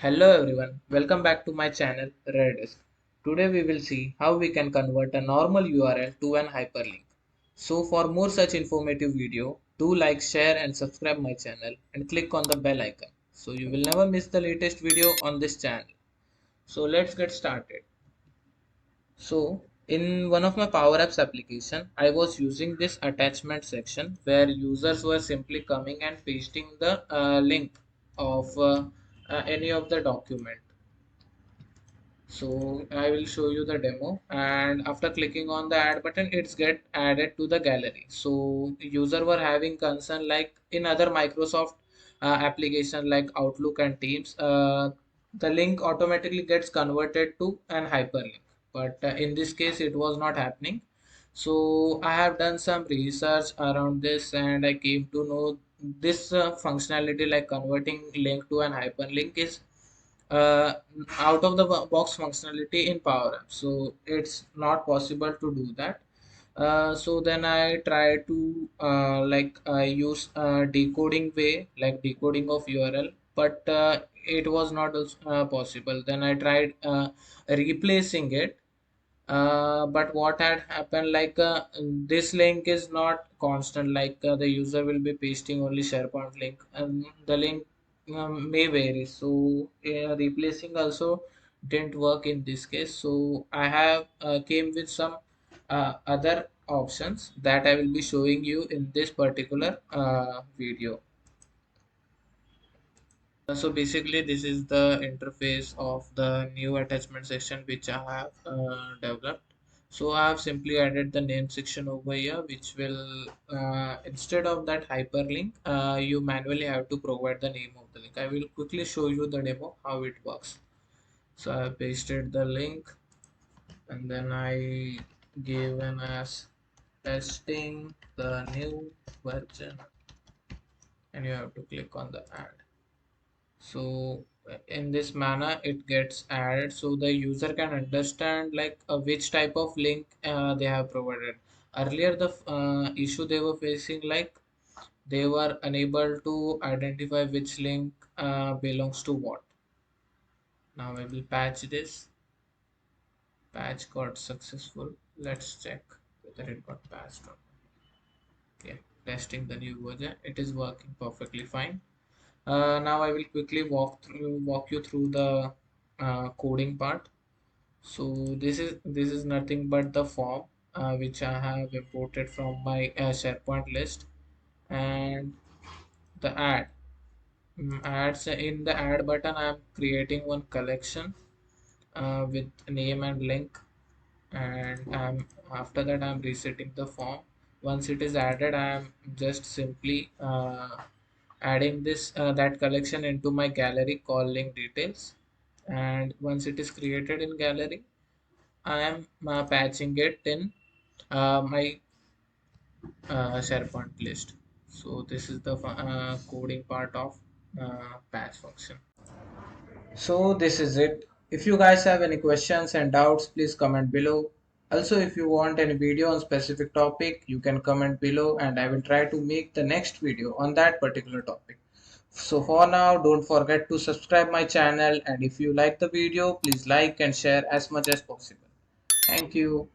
Hello everyone, welcome back to my channel Redis. Today we will see how we can convert a normal URL to an hyperlink. So for more such informative video, do like, share and subscribe my channel and click on the bell icon so you will never miss the latest video on this channel. So let's get started. So in one of my PowerApps application, I was using this attachment section where users were simply coming and pasting the link of any of the document. So I will show you the demo, and after clicking on the add button it's get added to the gallery. So user were having concern like in other Microsoft application like Outlook and Teams, the link automatically gets converted to an hyperlink, but in this case it was not happening. So I have done some research around this and I came to know this functionality like converting link to an hyperlink is uh, out of the box functionality in Power Apps. So it's not possible to do that. So then I try to use decoding way like decoding of URL, but it was not possible. Then I tried replacing it, but what had happened like this link is not constant, like the user will be pasting only SharePoint link and the link may vary. So replacing also didn't work in this case. So I have came with some other options that I will be showing you in this particular video. So basically this is the interface of the new attachment section which I have developed. So I have simply added the name section over here, which will instead of that hyperlink, you manually have to provide the name of the link. I will quickly show you the demo how it works. So I pasted the link and then I gave an as testing the new version, and you have to click on the add. So in this manner it gets added so the user can understand like which type of link they have provided. Earlier the issue they were facing, like they were unable to identify which link belongs to what. Now I will patch this. Patch got successful. Let's check whether it got patched or not. Okay, testing the new version, it is working perfectly fine. Now I will quickly walk you through the coding part. So this is nothing but the form which I have imported from my SharePoint list, and the ads. In the add button I am creating one collection with name and link, and after that I'm resetting the form. Once it is added, I am just simply adding this that collection into my gallery called link details, and once it is created in gallery I am patching it in my SharePoint list. So this is the coding part of patch function. So this is it. If you guys have any questions and doubts, please comment below. Also, if you want any video on specific topic, you can comment below and I will try to make the next video on that particular topic. So for now, don't forget to subscribe my channel, and if you like the video, please like and share as much as possible. Thank you.